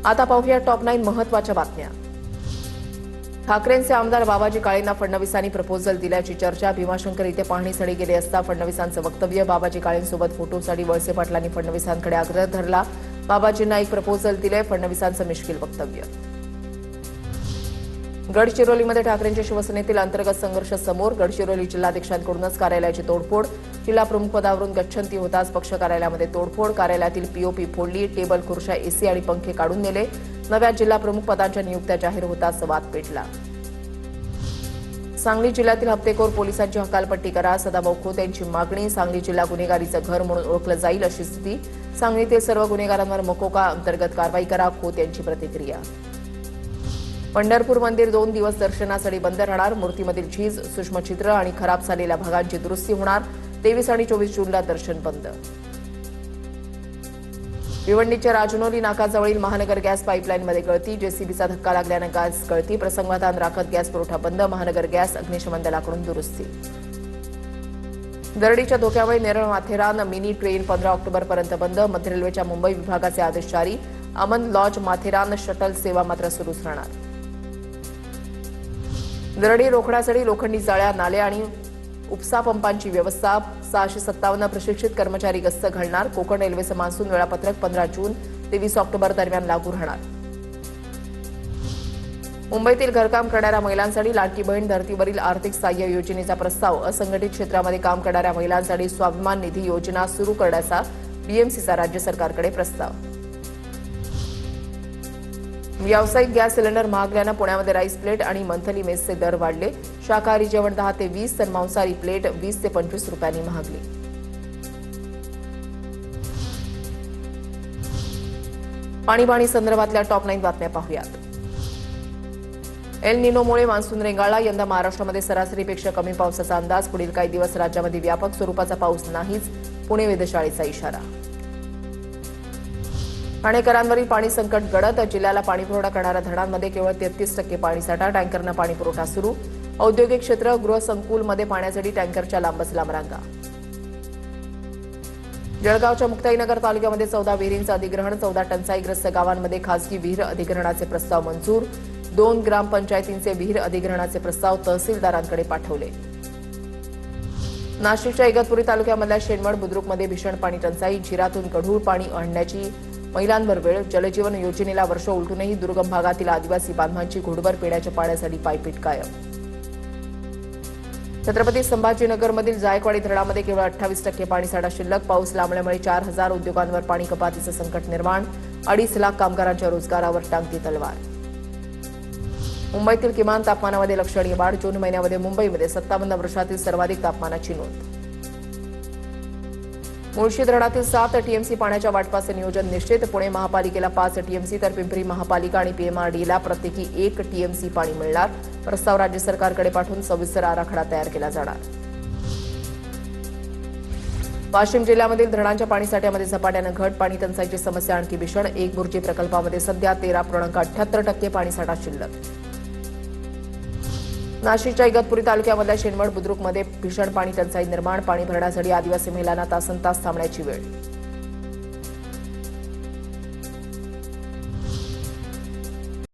आता पाहूया टॉप 9 महत्त्वाच्या बातम्या। ठाकरेंचे आमदार बाबाजी काळेंना फडणवीसांनी प्रपोजल दिल्याची चर्चा। भीमाशंकर इथे पाहणीसाठी गेले असता फडणवीसांचं वक्तव्य। बाबाजी काळेंसोबत फोटोसाठी वळसे पाटलांनी फडणवीसांकडे आग्रह धरला। बाबाजींना एक प्रपोजल दिले, फडणवीसांचं मिश्किल वक्तव्य। गडचिरोलीमध्ये ठाकरेंच्या शिवसेनेतील अंतर्गत संघर्ष समोर। गडचिरोली जिल्हाध्यक्षांकडूनच कार्यालयाची तोडफोड। जिल्हा प्रमुख पदावरून गच्छंती होताच पक्ष कार्यालयामध्ये तोडफोड। कार्यालयातील पीओपी फोडली, टेबल खुर्च्या एसी आणि पंखे काढून नेले। नव्या जिल्हा प्रमुख पदांच्या नियुक्त्या जाहीर होताच वाद पेटला। सांगली जिल्ह्यातील हप्तेखोर पोलिसांची हकालपट्टी करा, सदाभाऊ खोत यांची मागणी। सांगली जिल्हा गुन्हेगारीचं घर म्हणून ओळखलं जाईल अशी स्थिती। सांगलीतील सर्व गुन्हेगारांवर मकोका अंतर्गत कारवाई करा, खोत यांची प्रतिक्रिया। पंढरपूर मंदिर 2 दिवस दर्शनासाठी बंद राहणार। मूर्तीमधील झीज, सूक्ष्मचित्र आणि खराब झालेल्या भागांची दुरुस्ती होणार। 23 आणि 24 जूनला दर्शन बंद। भिवंडीच्या राजनोली नाकाजवळील महानगर गॅस पाईपलाईनमध्ये गळती। जेसीबीचा धक्का लागल्यानं गॅस गळती। प्रसंगावधान राखत गॅस पुरवठा बंद। महानगर गॅस अग्निशमन दलाकडून दुरुस्ती। दरडीच्या धोक्यामुळे नेरळ माथेरान मिनी ट्रेन 15 ऑक्टोबरपर्यंत बंद। मध्य रेल्वेच्या मुंबई विभागाचे आदेश जारी। अमन लॉज माथेरान शटल सेवा मात्र सुरूच राहणार। दरडी रोखण्यासाठी लोखंडी जाळ्या, नाले आणि उपसा पंपांची व्यवस्था। 657 प्रशिक्षित कर्मचारी गस्त घालणार। कोकण रेल्वेचं मान्सून वेळापत्रक 15 जून ते 20 ऑक्टोबर दरम्यान लागू राहणार। मुंबईतील घरकाम करणाऱ्या महिलांसाठी लाडकी बहीण धर्तीवरील आर्थिक सहाय्य योजनेचा प्रस्ताव। असंघटित क्षेत्रामध्ये काम करणाऱ्या महिलांसाठी स्वाभिमान निधी योजना सुरू करण्याचा बीएमसीचा राज्य सरकारकडे प्रस्ताव। व्यावसायिक गॅस सिलेंडर महागल्यानं पुण्यामध्ये राईस प्लेट आणि मंथली मेसचे दर वाढले। शाकाहारी जेवण 10 ते 20 तर मांसाहारी प्लेट 20 ते 25 रुपयांनी महागली। पाणी संदर्भातल्या टॉप 9 बातम्या पाहूयात। एल निनोमुळे मान्सून रेंगाळला। यंदा महाराष्ट्रामध्ये सरासरीपेक्षा कमी पावसाचा अंदाज। पुढील काही दिवस राज्यामध्ये व्यापक स्वरूपाचा पाऊस नाहीच, पुणे वेधशाळेचा इशारा। ठाणेकरांवरील पाणी संकट गडद। जिल्ह्याला पाणीपुरवठा करणाऱ्या धरणांमध्ये केवळ 33% पाणीसाठा। टँकरनं पाणीपुरवठा सुरू। औद्योगिक क्षेत्र, गृहसंकुलमध्ये पाण्यासाठी टँकरच्या लांबच लांब रांगा। जळगावच्या मुक्ताईनगर तालुक्यामध्ये 14 विहिरींचं अधिग्रहण। 14 टंचाईग्रस्त गावांमध्ये खासगी विहीर अधिग्रहणाचे प्रस्ताव मंजूर। 2 ग्रामपंचायतींचे विहीर अधिग्रहणाचे प्रस्ताव तहसीलदारांकडे पाठवले। नाशिकच्या इगतपुरी तालुक्यामधल्या शेनवड बुद्रुकमध्ये भीषण पाणी टंचाई। झिरातून गढूळ पाणी आणण्याची महिलांवर वेळ। जलजीवन योजनेला वर्ष उलटूनही दुर्गम भागातील आदिवासी बांधवांची घोडभर पिण्याच्या पाण्यासाठी पायपीट कायम। छत्रपती संभाजीनगरमधील जायकवाडी धरणामध्ये केवळ 28% पाणीसाठा शिल्लक। पाऊस लांबल्यामुळे 4000 उद्योगांवर पाणी कपातीचं संकट निर्माण। 2.5 लाख कामगारांच्या रोजगारावर टांगती तलवार। मुंबईतील किमान तापमानामध्ये लक्षणीय वाढ। जून महिन्यामध्ये मुंबईमध्ये 57 वर्षातील सर्वाधिक तापमानाची नोंद। मुळशी धरणातील 7 टीएमसी पाण्याच्या वाटपाचे नियोजन निश्चित। पुणे महापालिकेला 5 टीएमसी तर पिंपरी महापालिका आणि पीएमआरडीला प्रत्येकी 1 टीएमसी पाणी मिळणार। प्रस्ताव राज्य सरकारकडे पाठवून सविस्तर आराखडा तयार केला जाणार। वाशिम जिल्ह्यामधील धरणांच्या पाणीसाठ्यामध्ये झपाट्यानं घट। पाणी टंचाईची समस्या आणखी भीषण। एकबुर्जी प्रकल्पामध्ये सध्या 13.78% पाणीसाठा शिल्लक। नाशिकच्या इगतपुरी तालुक्यामधल्या शेनवड बुद्रुकमध्ये भीषण पाणी टंचाई निर्माण। पाणी भरण्यासाठी आदिवासी महिलांना तासनतास थांबण्याची वेळ।